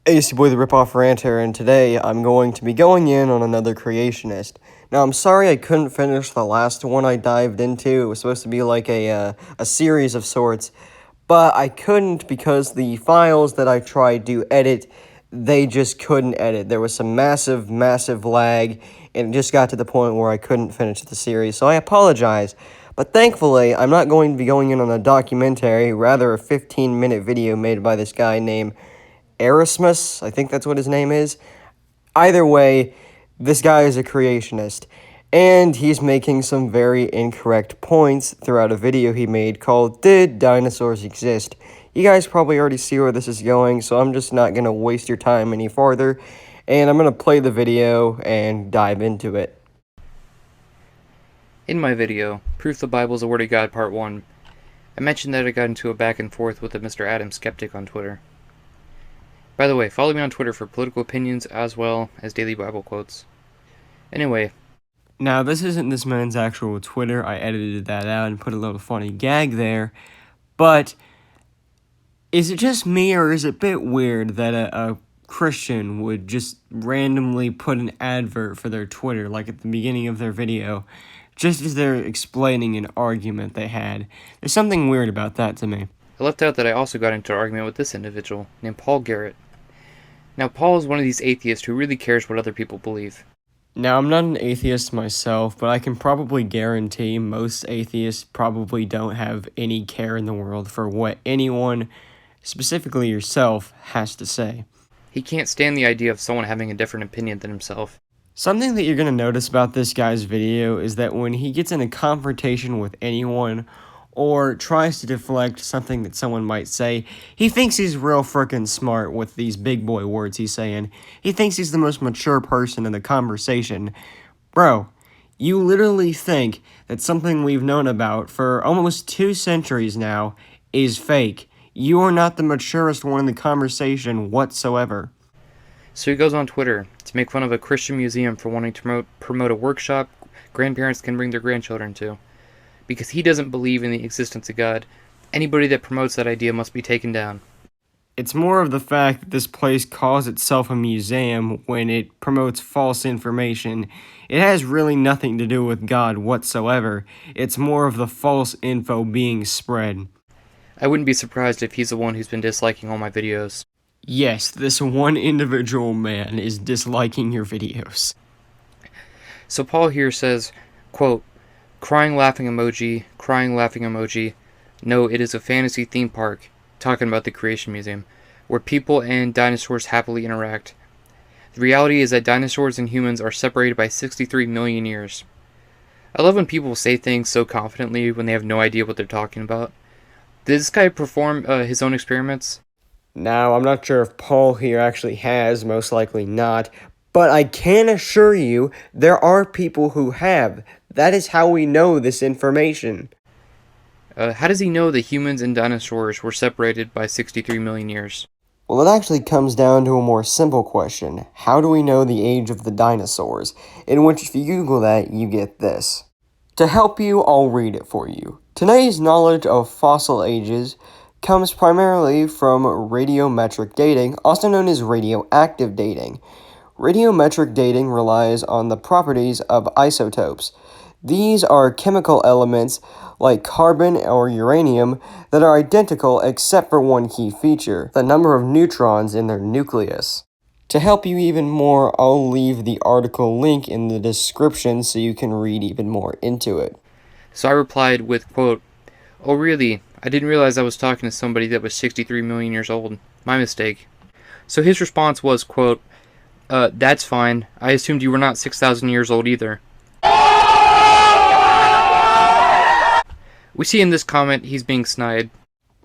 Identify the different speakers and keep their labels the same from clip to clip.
Speaker 1: Hey, it's your boy the Ripoff Ranter, and today I'm going to be going in on another creationist. Now, I'm sorry I couldn't finish the last one I dived into. It was supposed to be like a series of sorts, but I couldn't because the files that I tried to edit, they just couldn't edit. There was some massive lag, and it just got to the point where I couldn't finish the series, so I apologize. But thankfully, I'm not going to be going in on a documentary, rather a 15-minute video made by this guy named Erasmus, I think that's what his name is. Either way, this guy is a creationist, and he's making some very incorrect points throughout a video he made called Did Dinosaurs Exist? You guys probably already see where this is going, so I'm just not going to waste your time any farther, and I'm going to play the video and dive into it.
Speaker 2: In my video, Proof the Bible is a Word of God Part 1, I mentioned that I got into a back and forth with a Mr. Adam Skeptic on Twitter. By the way, follow me on Twitter for political opinions as well as daily Bible quotes. Anyway.
Speaker 1: Now, this isn't this man's actual Twitter. I edited that out and put a little funny gag there. But is it just me, or is it a bit weird that a Christian would just randomly put an advert for their Twitter, like at the beginning of their video, just as they're explaining an argument they had? There's something weird about that to me.
Speaker 2: I left out that I also got into an argument with this individual, named Paul Garrett. Now, Paul is one of these atheists who really cares what other people believe.
Speaker 1: Now, I'm not an atheist myself, but I can probably guarantee most atheists probably don't have any care in the world for what anyone, specifically yourself, has to say.
Speaker 2: He can't stand the idea of someone having a different opinion than himself.
Speaker 1: Something that you're going to notice about this guy's video is that when he gets in a confrontation with anyone, or tries to deflect something that someone might say, he thinks he's real frickin' smart with these big boy words he's saying. He thinks he's the most mature person in the conversation. Bro, you literally think that something we've known about for almost 2 centuries now is fake. You are not the maturest one in the conversation whatsoever.
Speaker 2: So he goes on Twitter to make fun of a Christian museum for wanting to promote a workshop grandparents can bring their grandchildren to. Because he doesn't believe in the existence of God, anybody that promotes that idea must be taken down.
Speaker 1: It's more of the fact that this place calls itself a museum when it promotes false information. It has really nothing to do with God whatsoever. It's more of the false info being spread.
Speaker 2: I wouldn't be surprised if he's the one who's been disliking all my videos.
Speaker 1: Yes, this one individual man is disliking your videos.
Speaker 2: So Paul here says, quote, crying laughing emoji. No, it is a fantasy theme park, talking about the Creation Museum, where people and dinosaurs happily interact. The reality is that dinosaurs and humans are separated by 63 million years. I love when people say things so confidently when they have no idea what they're talking about. Did this guy perform his own experiments?
Speaker 1: Now, I'm not sure if Paul here actually has, most likely not, but I can assure you there are people who have. That is how we know this information.
Speaker 2: How does he know that humans and dinosaurs were separated by 63 million years?
Speaker 1: Well, it actually comes down to a more simple question. How do we know the age of the dinosaurs? In which, if you Google that, you get this. To help you, I'll read it for you. Today's knowledge of fossil ages comes primarily from radiometric dating, also known as radioactive dating. Radiometric dating relies on the properties of isotopes. These are chemical elements like carbon or uranium that are identical except for one key feature, the number of neutrons in their nucleus. To help you even more, I'll leave the article link in the description so you can read even more into it.
Speaker 2: So I replied with, quote, oh really? I didn't realize I was talking to somebody that was 63 million years old. My mistake. So his response was, quote, that's fine. I assumed you were not 6,000 years old either. We see in this comment he's being snide.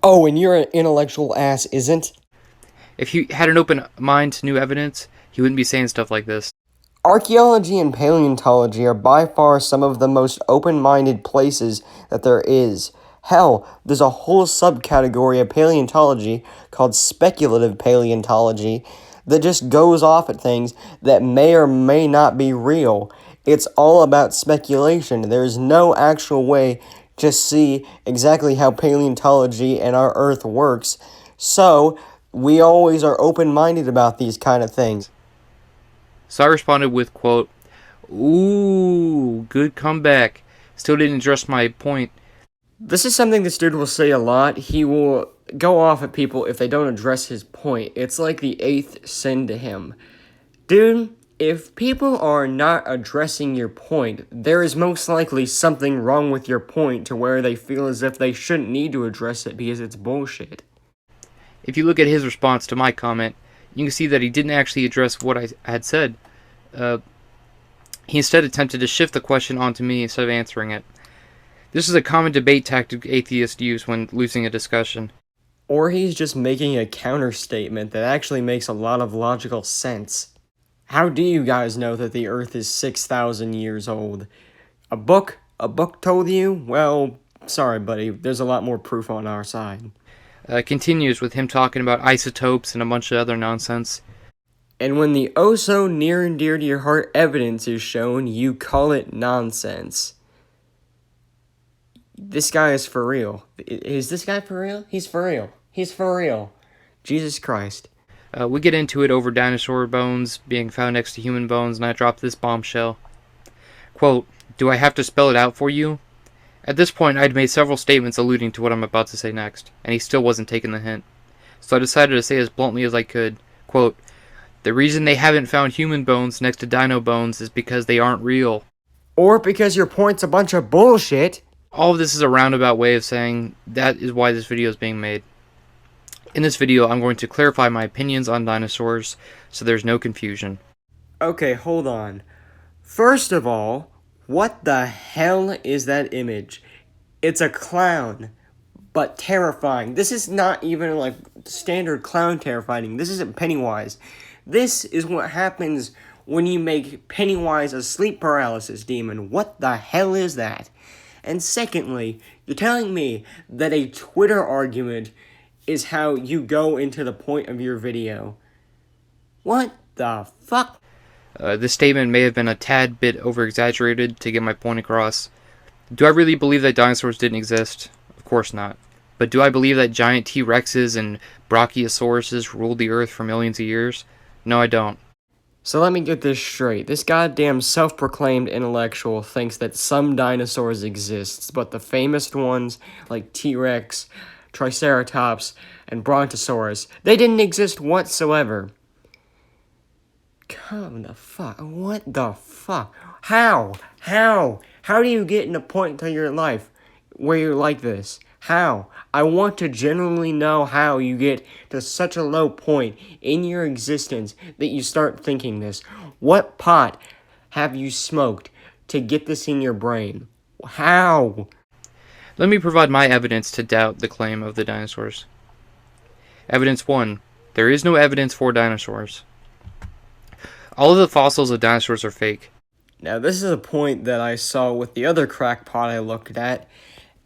Speaker 1: Oh, and your intellectual ass isn't?
Speaker 2: If he had an open mind to new evidence, he wouldn't be saying stuff like this.
Speaker 1: Archaeology and paleontology are by far some of the most open-minded places that there is. Hell, there's a whole subcategory of paleontology called speculative paleontology that just goes off at things that may or may not be real. It's all about speculation. There's no actual way to see exactly how paleontology and our Earth works. So, We always are open-minded about these kind of things.
Speaker 2: So I responded with, quote, "Ooh, good comeback. Still didn't address my point."
Speaker 1: This is something this dude will say a lot. He will go off at people if they don't address his point. It's like the eighth sin to him. Dude, if people are not addressing your point, there is most likely something wrong with your point to where they feel as if they shouldn't need to address it because it's bullshit.
Speaker 2: If you look at his response to my comment, you can see that he didn't actually address what I had said. He instead attempted to shift the question onto me instead of answering it. This is a common debate tactic atheists use when losing a discussion.
Speaker 1: Or he's just making a counter statement that actually makes a lot of logical sense. How do you guys know that the Earth is 6,000 years old? A book told you? Well, sorry, buddy, there's a lot more proof on our side.
Speaker 2: Continues with him talking about isotopes and a bunch of other nonsense.
Speaker 1: And when the oh so near and dear to your heart evidence is shown, you call it nonsense. This guy is for real. Is this guy for real? He's for real. He's for real. Jesus Christ.
Speaker 2: We get into it over dinosaur bones being found next to human bones, and I drop this bombshell. Quote, "Do I have to spell it out for you?" At this point, I'd made several statements alluding to what I'm about to say next, and he still wasn't taking the hint. So I decided to say as bluntly as I could, quote, "The reason they haven't found human bones next to dino bones is because they aren't real."
Speaker 1: Or because your point's a bunch of bullshit.
Speaker 2: All of this is a roundabout way of saying that is why this video is being made. In this video, I'm going to clarify my opinions on dinosaurs, so there's no confusion.
Speaker 1: Okay, hold on. First of all, what the hell is that image? It's a clown, but terrifying. This is not even like standard clown terrifying. This isn't Pennywise. This is what happens when you make Pennywise a sleep paralysis demon. What the hell is that? And secondly, you're telling me that a Twitter argument is how you go into the point of your video. What the fuck?
Speaker 2: This statement may have been a tad bit over-exaggerated to get my point across. Do I really believe that dinosaurs didn't exist? Of course not. But do I believe that giant T-Rexes and Brachiosauruses ruled the earth for millions of years? No, I don't.
Speaker 1: So let me get this straight. This goddamn self-proclaimed intellectual thinks that some dinosaurs exist, but the famous ones, like T-Rex, Triceratops, and Brontosaurus, they didn't exist whatsoever. Come the fuck, what the fuck? How do you get in a point in your life where you're like this? How? I want to genuinely know how you get to such a low point in your existence that you start thinking this. What pot have you smoked to get this in your brain? How?
Speaker 2: Let me provide my evidence to doubt the claim of the dinosaurs. Evidence 1. There is no evidence for dinosaurs. All of the fossils of dinosaurs are fake.
Speaker 1: Now, this is a point that I saw with the other crackpot I looked at,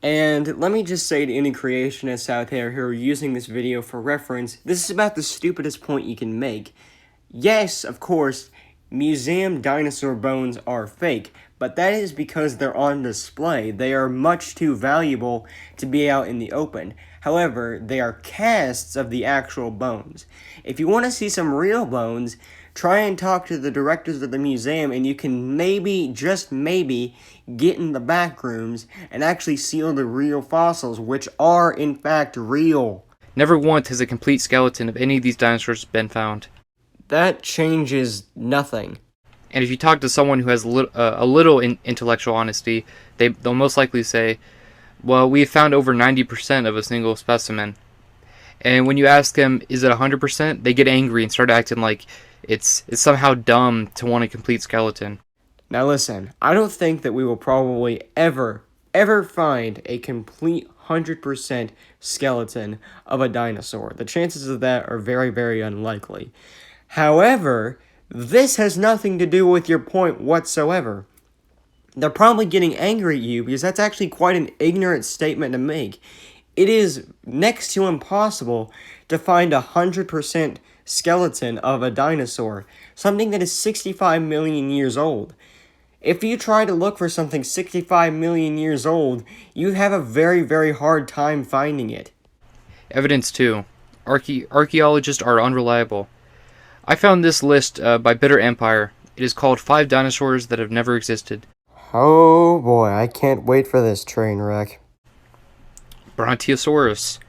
Speaker 1: and let me just say to any creationists out there who are using this video for reference, this is about the stupidest point you can make. Yes, of course, museum dinosaur bones are fake, but that is because they're on display. They are much too valuable to be out in the open. However, they are casts of the actual bones. If you want to see some real bones, try and talk to the directors of the museum, and you can maybe, just maybe, get in the back rooms and actually see the real fossils, which are, in fact, real.
Speaker 2: Never once has a complete skeleton of any of these dinosaurs been found.
Speaker 1: That changes nothing.
Speaker 2: And if you talk to someone who has a little intellectual honesty, they'll most likely say, well, we have found over 90% of a single specimen. And when you ask them, is it 100%? They get angry and start acting like it's somehow dumb to want a complete skeleton.
Speaker 1: Now listen, I don't think that we will probably ever find a complete 100% skeleton of a dinosaur. The chances of that are very, very unlikely. However, this has nothing to do with your point whatsoever. They're probably getting angry at you because that's actually quite an ignorant statement to make. It is next to impossible to find 100% skeleton of a dinosaur, something that is 65 million years old. If you try to look for something 65 million years old, you have a very, very hard time finding it.
Speaker 2: Evidence 2. Archaeologists are unreliable. I found this list by Bitter Empire. It is called 5 Dinosaurs That Have Never Existed.
Speaker 1: Oh boy, I can't wait for this train wreck.
Speaker 2: Brontosaurus.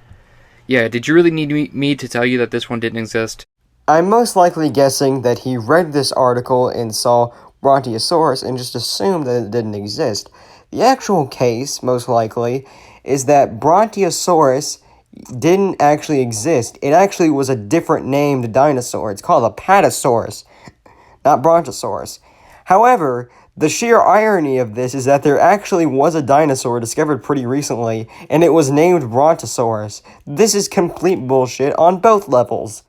Speaker 2: Yeah, did you really need me to tell you that this one didn't exist?
Speaker 1: I'm most likely guessing that he read this article and saw Brontosaurus and just assumed that it didn't exist. The actual case, most likely, is that Brontosaurus didn't actually exist. It actually was a different named dinosaur. It's called a Patasaurus, not Brontosaurus. However, the sheer irony of this is that there actually was a dinosaur discovered pretty recently, and it was named Brontosaurus. This is complete bullshit on both levels.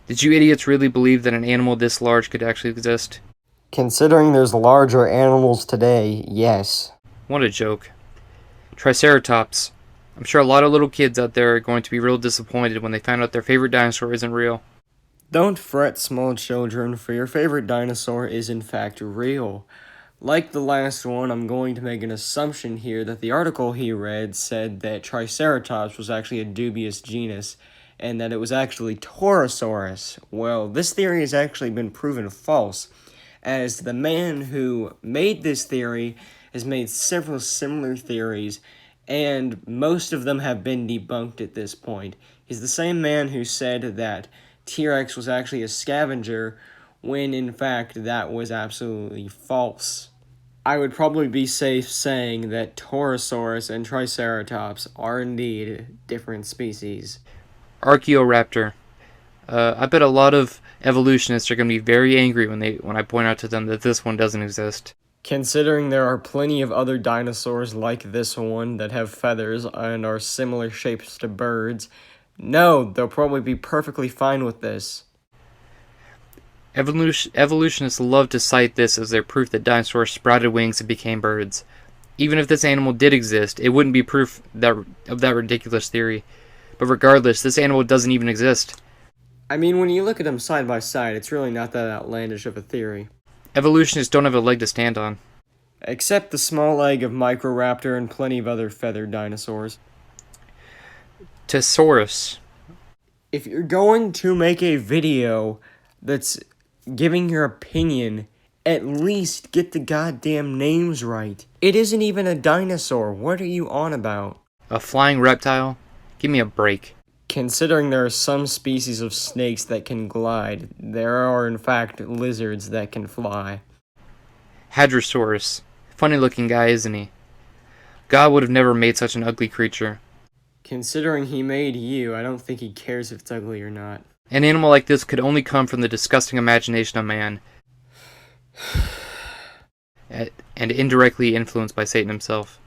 Speaker 2: Did you idiots really believe that an animal this large could actually exist?
Speaker 1: Considering there's larger animals today, yes.
Speaker 2: What a joke. Triceratops. I'm sure a lot of little kids out there are going to be real disappointed when they find out their favorite dinosaur isn't real.
Speaker 1: Don't fret, small children, for your favorite dinosaur is in fact real. Like the last one, I'm going to make an assumption here that the article he read said that Triceratops was actually a dubious genus, and that it was actually Torosaurus. Well, this theory has actually been proven false, as the man who made this theory has made several similar theories, and most of them have been debunked at this point. He's the same man who said that T-Rex was actually a scavenger, when in fact that was absolutely false. I would probably be safe saying that Torosaurus and Triceratops are indeed different species.
Speaker 2: Archaeoraptor. I bet a lot of evolutionists are going to be very angry when I point out to them that this one doesn't exist.
Speaker 1: Considering there are plenty of other dinosaurs like this one that have feathers and are similar shapes to birds, no, they'll probably be perfectly fine with this.
Speaker 2: Evolutionists love to cite this as their proof that dinosaurs sprouted wings and became birds. Even if this animal did exist, it wouldn't be proof of that ridiculous theory. But regardless, this animal doesn't even exist.
Speaker 1: I mean, when you look at them side by side, it's really not that outlandish of a theory.
Speaker 2: Evolutionists don't have a leg to stand on.
Speaker 1: Except the small leg of Microraptor and plenty of other feathered dinosaurs.
Speaker 2: Tesaurus.
Speaker 1: If you're going to make a video that's giving your opinion, at least get the goddamn names right. It isn't even a dinosaur. What are you on about?
Speaker 2: A flying reptile? Give me a break.
Speaker 1: Considering there are some species of snakes that can glide, there are in fact lizards that can fly.
Speaker 2: Hadrosaurus. Funny looking guy, isn't he? God would have never made such an ugly creature.
Speaker 1: Considering he made you, I don't think he cares if it's ugly or not.
Speaker 2: An animal like this could only come from the disgusting imagination of man, and indirectly influenced by Satan himself.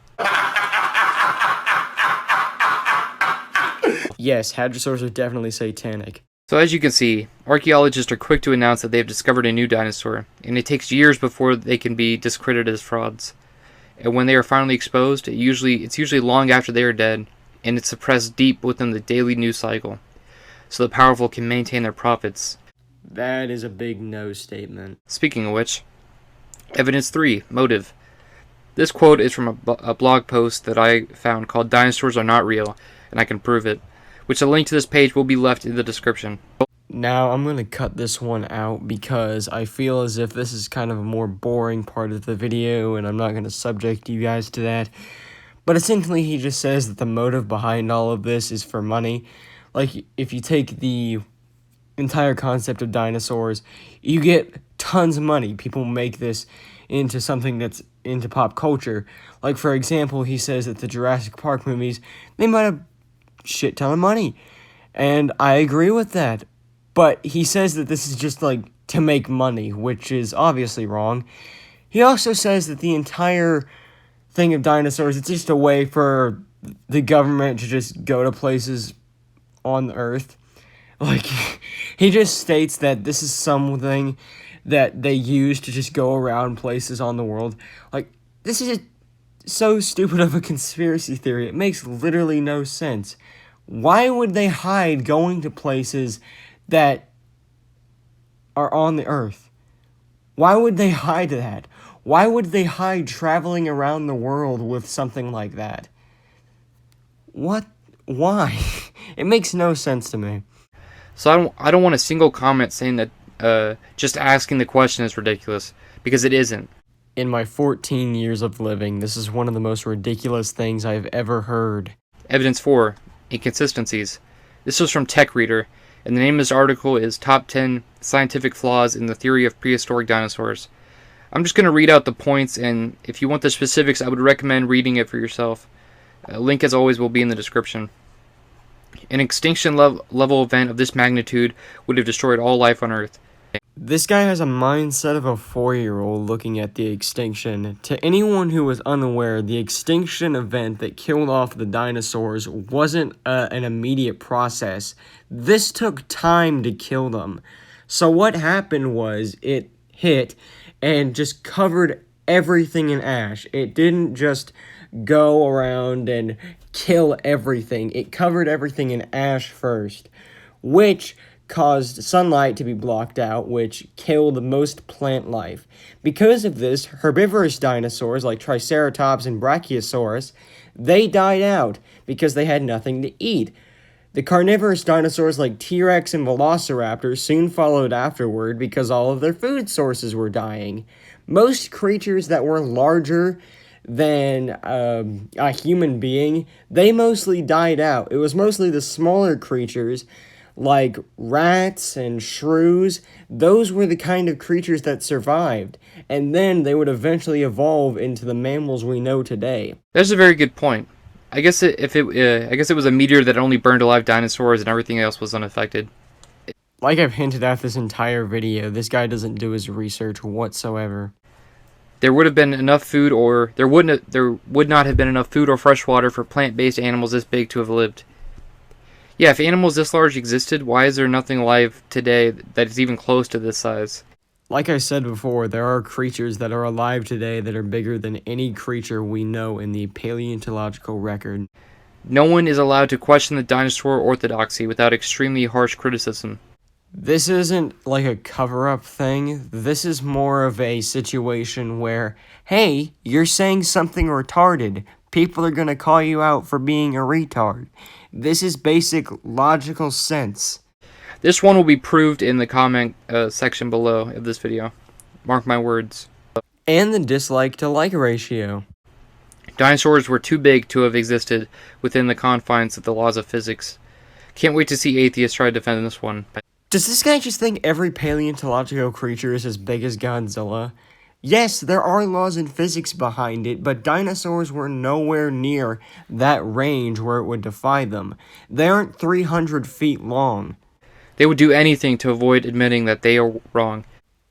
Speaker 1: Yes, hadrosaurs are definitely satanic.
Speaker 2: So as you can see, archaeologists are quick to announce that they have discovered a new dinosaur, and it takes years before they can be discredited as frauds. And when they are finally exposed, it's usually long after they are dead, and it's suppressed deep within the daily news cycle, so the powerful can maintain their profits.
Speaker 1: That is a big no statement.
Speaker 2: Speaking of which, evidence 3, motive. This quote is from a blog post that I found called Dinosaurs Are Not Real, and I can prove it, which a link to this page will be left in the description.
Speaker 1: Now, I'm going to cut this one out because I feel as if this is kind of a more boring part of the video, and I'm not going to subject you guys to that. But essentially, he just says that the motive behind all of this is for money. Like, if you take the entire concept of dinosaurs, you get tons of money. People make this into something that's into pop culture. Like, for example, he says that the Jurassic Park movies, they might have shit ton of money. And I agree with that. But he says that this is just, like, to make money, which is obviously wrong. He also says that the entire thing of dinosaurs, it's just a way for the government to just go to places on the earth. Like, he just states that this is something that they use to just go around places on the world. Like, this is so stupid of a conspiracy theory. It makes literally no sense. Why would they hide going to places that are on the earth? Why would they hide that? Why would they hide traveling around the world with something like that? What? Why? It makes no sense to me.
Speaker 2: So I don't want a single comment saying that just asking the question is ridiculous, because it isn't.
Speaker 1: In my 14 years of living, this is one of the most ridiculous things I've ever heard.
Speaker 2: Evidence 4. Inconsistencies. This was from Tech Reader, and the name of this article is Top 10 Scientific Flaws in the Theory of Prehistoric Dinosaurs. I'm just going to read out the points, and if you want the specifics, I would recommend reading it for yourself. A link, as always, will be in the description. An extinction-level event of this magnitude would have destroyed all life on Earth.
Speaker 1: This guy has a mindset of a 4-year-old looking at the extinction. To anyone who was unaware, the extinction event that killed off the dinosaurs wasn't an immediate process. This took time to kill them. So what happened was it hit and just covered everything in ash. It didn't just go around and kill everything. It covered everything in ash first, which caused sunlight to be blocked out, which killed most plant life. Because of this, herbivorous dinosaurs like Triceratops and Brachiosaurus, they died out because they had nothing to eat. The carnivorous dinosaurs like T-Rex and Velociraptor soon followed afterward because all of their food sources were dying. Most creatures that were larger than a human being, they mostly died out. It was mostly the smaller creatures like rats and shrews. Those were the kind of creatures that survived, and then they would eventually evolve into the mammals we know today.
Speaker 2: That's a very good point. I guess it was a meteor that only burned alive dinosaurs and everything else was unaffected.
Speaker 1: Like I've hinted at this entire video, this guy doesn't do his research whatsoever.
Speaker 2: There would have been enough food, or there would not have been enough food or fresh water for plant-based animals this big to have lived. Yeah, if animals this large existed, why is there nothing alive today that is even close to this size?
Speaker 1: Like I said before, there are creatures that are alive today that are bigger than any creature we know in the paleontological record.
Speaker 2: No one is allowed to question the dinosaur orthodoxy without extremely harsh criticism.
Speaker 1: This isn't like a cover-up thing. This is more of a situation where, hey, you're saying something retarded. People are gonna call you out for being a retard. This is basic logical sense.
Speaker 2: This one will be proved in the comment section below of this video. Mark my words.
Speaker 1: And the dislike to like ratio.
Speaker 2: Dinosaurs were too big to have existed within the confines of the laws of physics. Can't wait to see atheists try to defend this one.
Speaker 1: Does this guy just think every paleontological creature is as big as Godzilla? Yes, there are laws in physics behind it, but dinosaurs were nowhere near that range where it would defy them. They aren't 300 feet long.
Speaker 2: They would do anything to avoid admitting that they are wrong.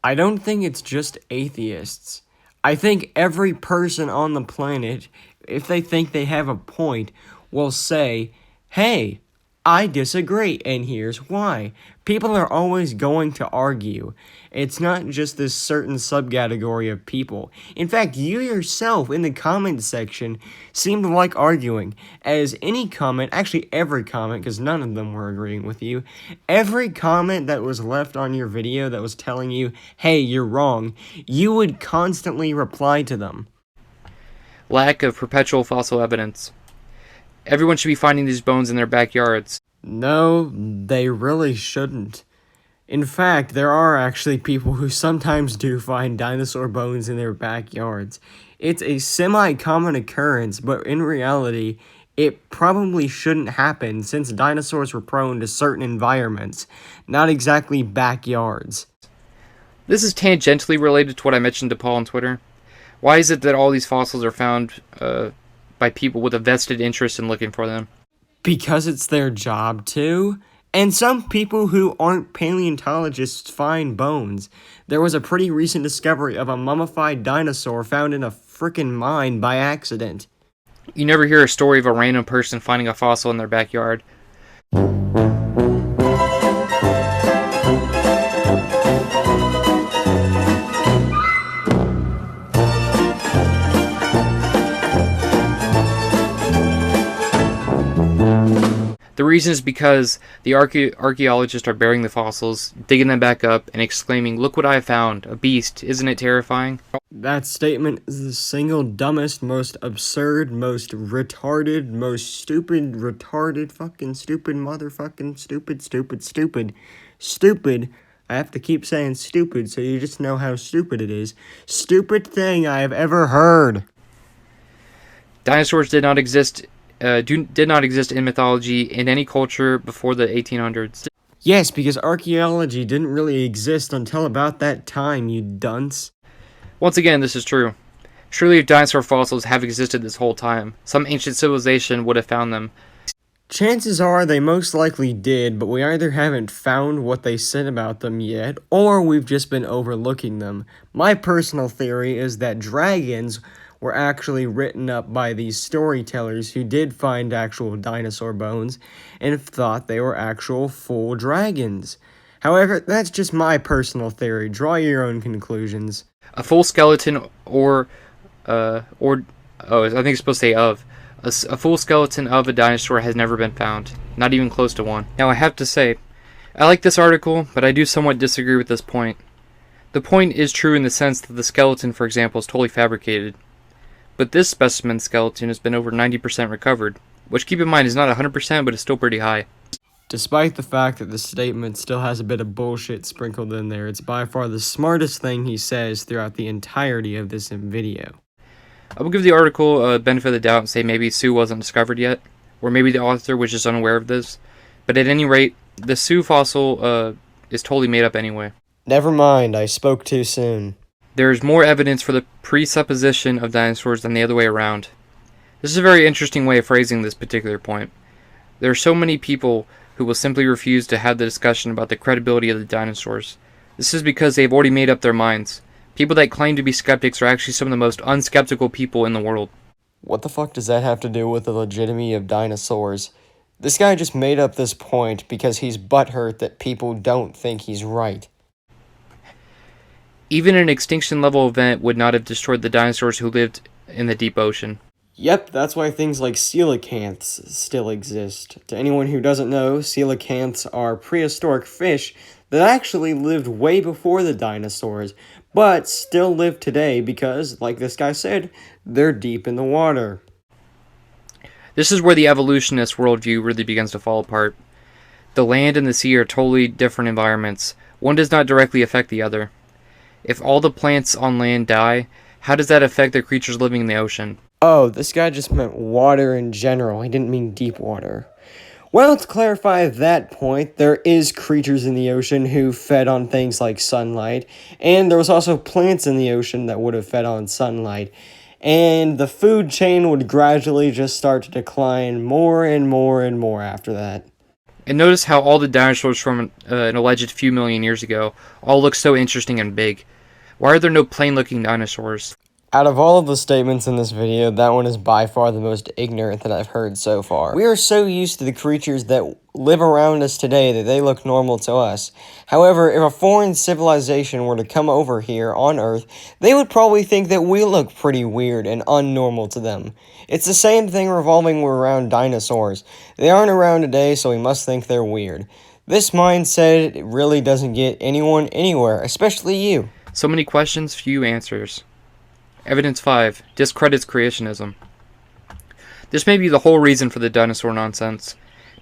Speaker 1: I don't think it's just atheists. I think every person on the planet, if they think they have a point, will say, hey, I disagree, and here's why. People are always going to argue. It's not just this certain subcategory of people. In fact, you yourself in the comment section seem to like arguing, as any comment, actually every comment, because none of them were agreeing with you, every comment that was left on your video that was telling you, hey, you're wrong, you would constantly reply to them.
Speaker 2: Lack of perpetual fossil evidence. Everyone should be finding these bones in their backyards.
Speaker 1: No, they really shouldn't. In fact, there are actually people who sometimes do find dinosaur bones in their backyards. It's a semi-common occurrence, but in reality, it probably shouldn't happen since dinosaurs were prone to certain environments, not exactly backyards.
Speaker 2: This is tangentially related to what I mentioned to Paul on Twitter. Why is it that all these fossils are found by people with a vested interest in looking for them?
Speaker 1: Because it's their job to. And some people who aren't paleontologists find bones. There was a pretty recent discovery of a mummified dinosaur found in a frickin' mine by accident.
Speaker 2: You never hear a story of a random person finding a fossil in their backyard. The reason is because the archaeologists are burying the fossils, digging them back up, and exclaiming, "Look what I found! A beast! Isn't it terrifying?"
Speaker 1: That statement is the single dumbest, most absurd, most retarded, most stupid, retarded, fucking stupid, motherfucking stupid. I have to keep saying stupid so you just know how stupid it is. Stupid thing I have ever heard.
Speaker 2: Dinosaurs did not exist in mythology in any culture before the 1800s.
Speaker 1: Yes, because archaeology didn't really exist until about that time, you dunce.
Speaker 2: Once again, this is true. Surely if dinosaur fossils have existed this whole time, some ancient civilization would have found them.
Speaker 1: Chances are they most likely did, but we either haven't found what they said about them yet, or we've just been overlooking them. My personal theory is that dragons were actually written up by these storytellers who did find actual dinosaur bones and thought they were actual full dragons. However, that's just my personal theory. Draw your own conclusions.
Speaker 2: A full skeleton I think it's supposed to say of. A full skeleton of a dinosaur has never been found, not even close to one. Now I have to say, I like this article, but I do somewhat disagree with this point. The point is true in the sense that the skeleton, for example, is totally fabricated. But this specimen skeleton has been over 90% recovered, which keep in mind is not 100%, but is still pretty high.
Speaker 1: Despite the fact that the statement still has a bit of bullshit sprinkled in there, it's by far the smartest thing he says throughout the entirety of this video.
Speaker 2: I will give the article a benefit of the doubt and say maybe Sue wasn't discovered yet, or maybe the author was just unaware of this. But at any rate, the Sue fossil is totally made up anyway.
Speaker 1: Never mind, I spoke too soon.
Speaker 2: There is more evidence for the presupposition of dinosaurs than the other way around. This is a very interesting way of phrasing this particular point. There are so many people who will simply refuse to have the discussion about the credibility of the dinosaurs. This is because they have already made up their minds. People that claim to be skeptics are actually some of the most unskeptical people in the world.
Speaker 1: What the fuck does that have to do with the legitimacy of dinosaurs? This guy just made up this point because he's butthurt that people don't think he's right.
Speaker 2: Even an extinction-level event would not have destroyed the dinosaurs who lived in the deep ocean.
Speaker 1: Yep, that's why things like coelacanths still exist. To anyone who doesn't know, coelacanths are prehistoric fish that actually lived way before the dinosaurs, but still live today because, like this guy said, they're deep in the water.
Speaker 2: This is where the evolutionist worldview really begins to fall apart. The land and the sea are totally different environments. One does not directly affect the other. If all the plants on land die, how does that affect the creatures living in the ocean?
Speaker 1: Oh, this guy just meant water in general. He didn't mean deep water. Well, to clarify that point, there is creatures in the ocean who fed on things like sunlight, and there was also plants in the ocean that would have fed on sunlight, and the food chain would gradually just start to decline more and more and more after that.
Speaker 2: And notice how all the dinosaurs from an alleged few million years ago all look so interesting and big. Why are there no plain-looking dinosaurs?
Speaker 1: Out of all of the statements in this video, that one is by far the most ignorant that I've heard so far. We are so used to the creatures that live around us today that they look normal to us. However, if a foreign civilization were to come over here on Earth, they would probably think that we look pretty weird and unnormal to them. It's the same thing revolving around dinosaurs. They aren't around today, so we must think they're weird. This mindset really doesn't get anyone anywhere, especially you.
Speaker 2: So many questions, few answers. Evidence 5. Discredits creationism. This may be the whole reason for the dinosaur nonsense.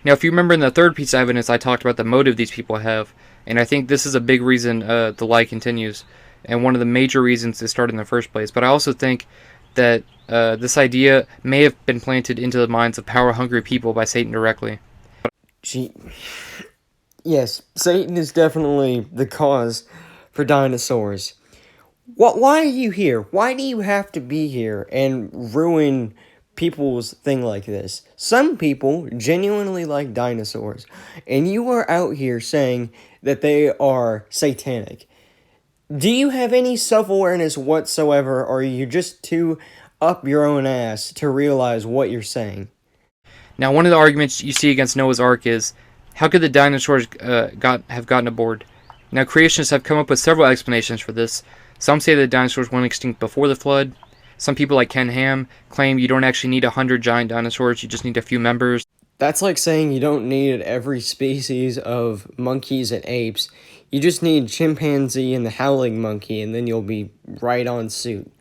Speaker 2: Now, if you remember in the third piece of evidence, I talked about the motive these people have, and I think this is a big reason the lie continues, and one of the major reasons it started in the first place. But I also think that this idea may have been planted into the minds of power-hungry people by Satan directly.
Speaker 1: Yes, Satan is definitely the cause for dinosaurs. Why are you here? Why do you have to be here and ruin people's thing like this? Some people genuinely like dinosaurs, and you are out here saying that they are satanic. Do you have any self-awareness whatsoever, or are you just too up your own ass to realize what you're saying?
Speaker 2: Now, one of the arguments you see against Noah's Ark is, how could the dinosaurs have gotten aboard? Now, creationists have come up with several explanations for this. Some say the dinosaurs went extinct before the flood. Some people like Ken Ham claim you don't actually need 100 giant dinosaurs, you just need a few members.
Speaker 1: That's like saying you don't need every species of monkeys and apes. You just need chimpanzee and the howling monkey, and then you'll be right on suit.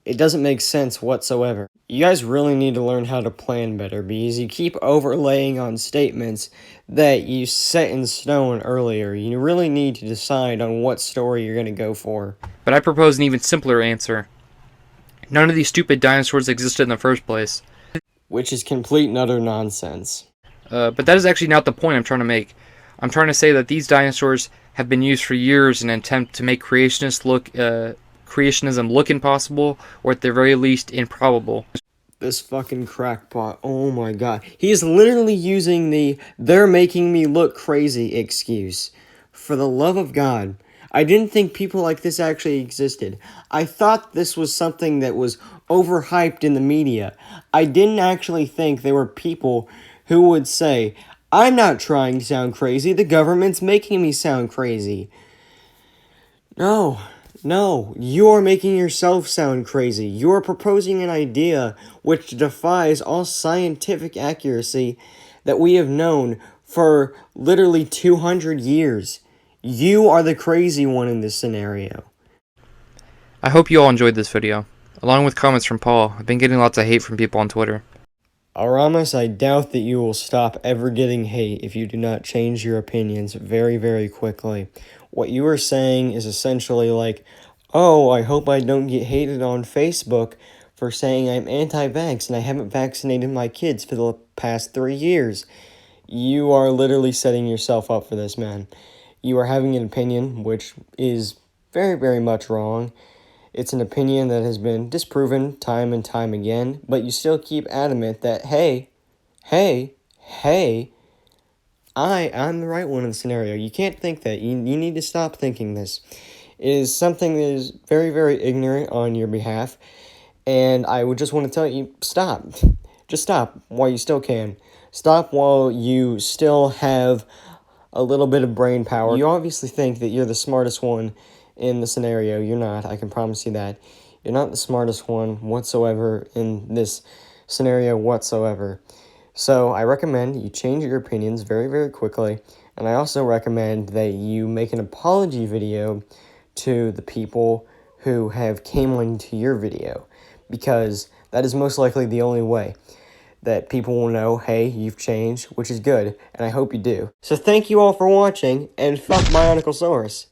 Speaker 1: It doesn't make sense whatsoever. You guys really need to learn how to plan better because you keep overlaying on statements that you set in stone earlier. You really need to decide on what story you're going to go for.
Speaker 2: But I propose an even simpler answer. None of these stupid dinosaurs existed in the first place.
Speaker 1: Which is complete and utter nonsense.
Speaker 2: But that is actually not the point I'm trying to make. I'm trying to say that these dinosaurs have been used for years in an attempt to make creationism look impossible, or at the very least, improbable.
Speaker 1: This fucking crackpot, oh my god. He is literally using the "they're making me look crazy" excuse. For the love of God. I didn't think people like this actually existed. I thought this was something that was overhyped in the media. I didn't actually think there were people who would say, "I'm not trying to sound crazy, the government's making me sound crazy." No, you're making yourself sound crazy. You're proposing an idea which defies all scientific accuracy that we have known for literally 200 years. You are the crazy one in this scenario.
Speaker 2: I hope you all enjoyed this video. Along with comments from Paul, I've been getting lots of hate from people on Twitter.
Speaker 1: Aramis, I doubt that you will stop ever getting hate if you do not change your opinions very, very quickly. What you are saying is essentially like, oh, I hope I don't get hated on Facebook for saying I'm anti-vax and I haven't vaccinated my kids for the past 3 years. You are literally setting yourself up for this, man. You are having an opinion which is very, very much wrong. It's an opinion that has been disproven time and time again, but you still keep adamant that, hey, I'm the right one in the scenario. You can't think that. You need to stop thinking this. It is something that is very, very ignorant on your behalf, and I would just want to tell you, stop. Just stop while you still can. Stop while you still have a little bit of brain power. You obviously think that you're the smartest one in the scenario. You're not. I can promise you that. You're not the smartest one whatsoever in this scenario whatsoever. So I recommend you change your opinions very, very quickly. And I also recommend that you make an apology video to the people who have came onto your video, because that is most likely the only way that people will know, hey, you've changed, which is good, and I hope you do. So thank you all for watching, and fuck my Untitled Chapter.